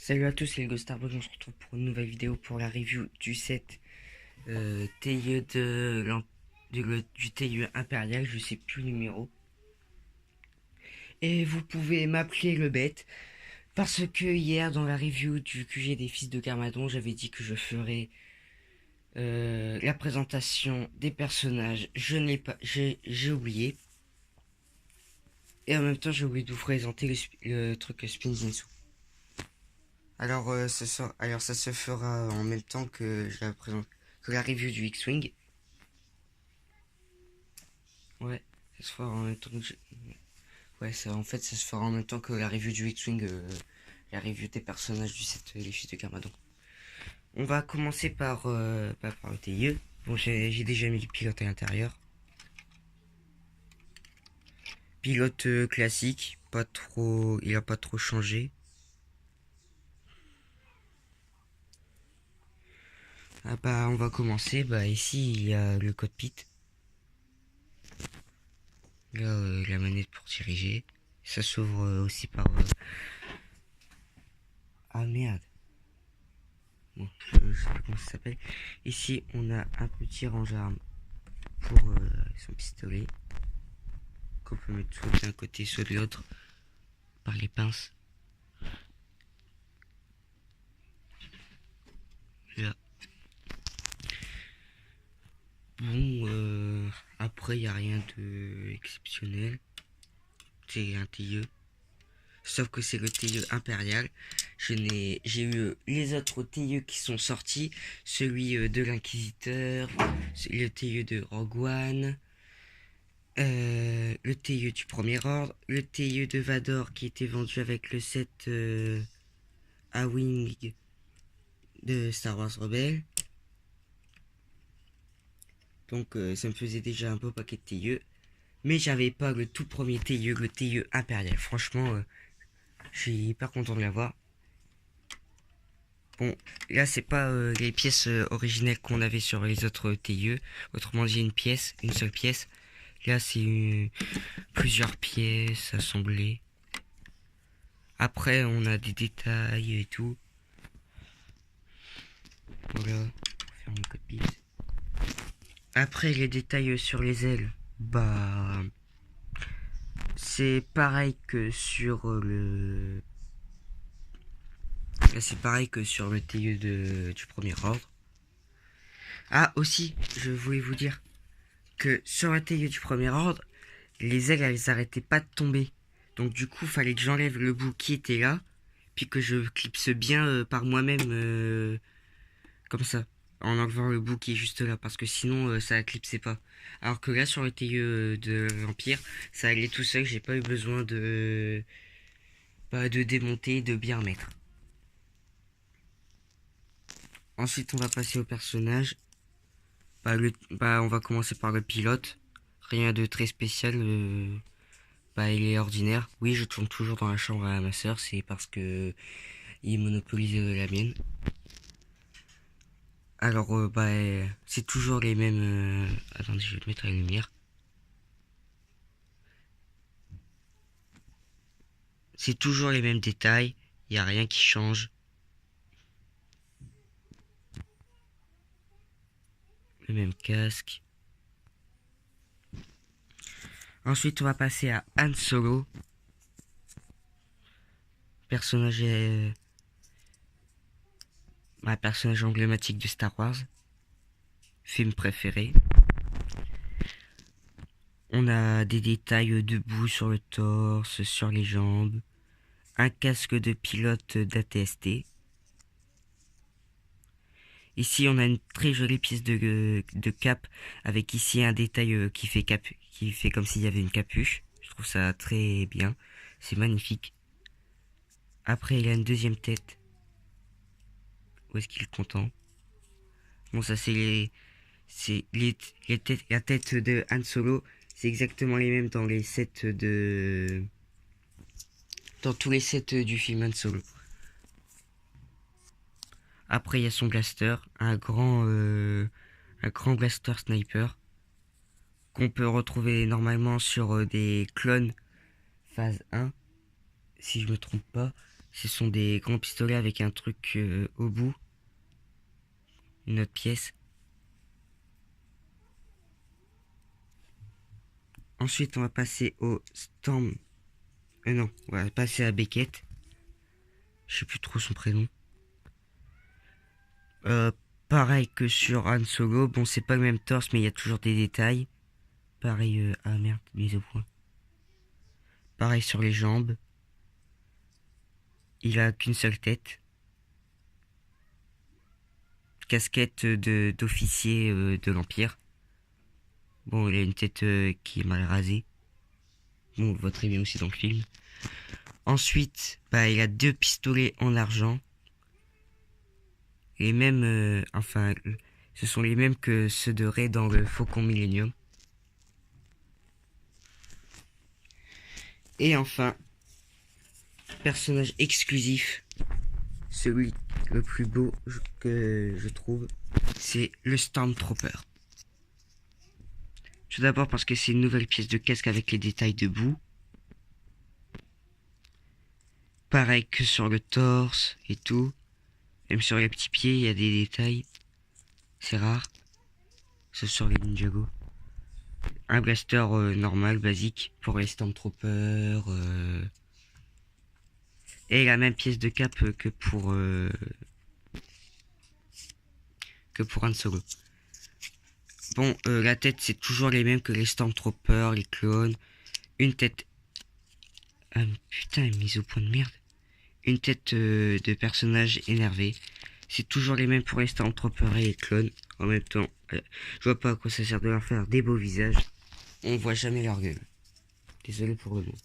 Salut à tous, c'est le Starbucks, on se retrouve pour une nouvelle vidéo pour la review du set TIE du TIE Impérial, je sais plus le numéro. Et vous pouvez m'appeler le bête, parce que hier dans la review du QG des fils de Garmadon, j'avais dit que je ferais la présentation des personnages. Je n'ai pas, j'ai oublié. Et en même temps, j'ai oublié de vous présenter le truc Spin Zinsu. Alors, ça se fera en même temps que que la review du X-Wing. Ouais, ça se fera en même temps ouais, en fait, ça se fera en même temps que la review du X-Wing, la review des personnages du set Les Fils de Garmadon. On va commencer par le TIE. Bon, j'ai déjà mis le pilote à l'intérieur. Pilote classique, pas trop, il a pas trop changé. Ah bah, on va commencer. Bah, ici, il y a le cockpit. Là, la manette pour diriger. Ça s'ouvre aussi par... Ah merde. Bon, je sais plus comment ça s'appelle. Ici, on a un petit range-armes pour son pistolet. Qu'on peut mettre soit d'un côté, soit de l'autre. Par les pinces. Là. Bon, après, il n'y a rien de exceptionnel. C'est un TIE. Sauf que c'est le TIE impérial. J'ai eu les autres TIE qui sont sortis. Celui de l'Inquisiteur, le TIE de Rogue One, le TIE du Premier Ordre, le TIE de Vador qui était vendu avec le set A-Wing de Star Wars Rebelle. Donc ça me faisait déjà un beau paquet de TIE. Mais j'avais pas le tout premier TIE, le TIE impérial. Franchement, je suis hyper content de l'avoir. Bon, là c'est pas les pièces originelles qu'on avait sur les autres TIE. Autrement dit une seule pièce. Là c'est plusieurs pièces assemblées. Après on a des détails et tout. Voilà, on va faire mon cockpit. Après les détails sur les ailes, bah c'est pareil que sur le... Là c'est pareil que sur le TIE du premier ordre. Ah aussi, je voulais vous dire que sur le TIE du premier ordre, les ailes elles arrêtaient pas de tomber. Donc du coup fallait que j'enlève le bout qui était là, puis que je clipse bien par moi-même comme ça, en enlevant le bout qui est juste là, parce que sinon ça clipsait pas. Alors que là sur le TIE de l'Empire, ça allait tout seul, j'ai pas eu besoin de démonter, de bien remettre. Ensuite on va passer au personnage. On va commencer par le pilote. Rien de très spécial. Il est ordinaire. Oui, je tourne toujours dans la chambre à ma soeur. C'est parce que il monopolise la mienne. Alors, c'est toujours les mêmes... Attendez, je vais te mettre la lumière. C'est toujours les mêmes détails. Il n'y a rien qui change. Le même casque. Ensuite, on va passer à Han Solo. Personnage... ma personnage emblématique de Star Wars. Film préféré. On a des détails debout sur le torse, sur les jambes. Un casque de pilote d'ATST. Ici, on a une très jolie pièce de cape avec ici un détail qui fait comme s'il y avait une capuche. Je trouve ça très bien. C'est magnifique. Après, il a une deuxième tête. Où est-ce qu'il est content? Bon, ça c'est la tête de Han Solo. C'est exactement les mêmes dans dans tous les sets du film Han Solo. Après, il y a son blaster, un grand blaster sniper qu'on peut retrouver normalement sur des clones phase 1, si je me trompe pas. Ce sont des grands pistolets avec un truc au bout. Une autre pièce. Ensuite, on va passer au Storm. Non, on va passer à Beckett. Je sais plus trop son prénom. Pareil que sur Han Solo. Bon, c'est pas le même torse, mais il y a toujours des détails. Pareil, ah merde, mise au point. Pareil sur les jambes. Il a qu'une seule tête. Casquette d'officier de l'Empire. Bon, il a une tête qui est mal rasée. Bon, on le voit très bien aussi dans le film. Ensuite, bah, il a 2 pistolets en argent. Les mêmes, enfin, ce sont les mêmes que ceux de Rey dans le Faucon Millennium. Et enfin, personnage exclusif, celui le plus beau que je trouve, c'est le Stormtrooper. Tout d'abord parce que c'est une nouvelle pièce de casque avec les détails de boue. Pareil que sur le torse et tout. Même sur les petits pieds, il y a des détails. C'est rare. Sauf sur les Ninjago. Un blaster normal, basique, pour les Stormtroopers. Et la même pièce de cap que pour Han Solo. Bon, la tête, c'est toujours les mêmes que les Stormtroopers, les clones. Une tête... Ah, putain, mise au point de merde. Une tête de personnage énervé. C'est toujours les mêmes pour les Stormtroopers et les clones. En même temps, je vois pas à quoi ça sert de leur faire des beaux visages. On voit jamais leur gueule. Désolé pour le mot.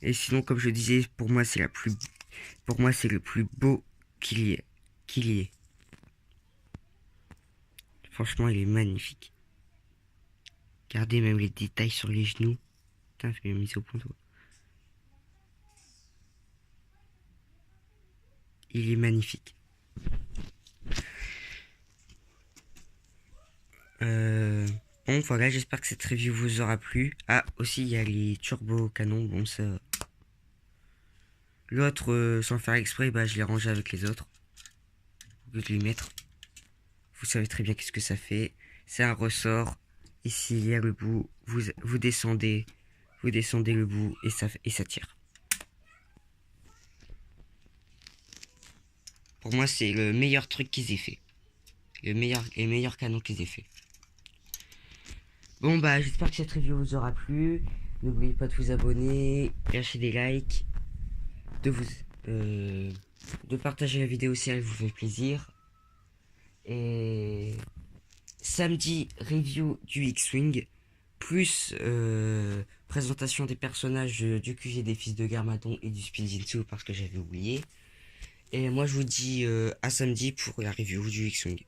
Et sinon, comme je disais, pour moi, c'est le plus beau qu'il y ait. Franchement, il est magnifique. Regardez même les détails sur les genoux. Putain, je vais mis au point. Il est magnifique. Bon, voilà, j'espère que cette review vous aura plu. Ah, aussi, il y a les turbo canons. Bon, ça... L'autre, sans faire exprès, bah, je l'ai rangé avec les autres. Au lieu de les mettre. Vous savez très bien qu'est-ce que ça fait. C'est un ressort. Ici, il y a le bout. Vous descendez le bout et ça tire. Pour moi, c'est le meilleur truc qu'ils aient fait. Les meilleurs canons qu'ils aient fait. Bon, bah, j'espère que cette review vous aura plu. N'oubliez pas de vous abonner, lâcher des likes, de partager la vidéo si elle vous fait plaisir. Et samedi, review du X-Wing, plus présentation des personnages du QG des Fils de Garmadon et du Spinjitzu parce que j'avais oublié. Et moi je vous dis à samedi pour la review du X-Wing.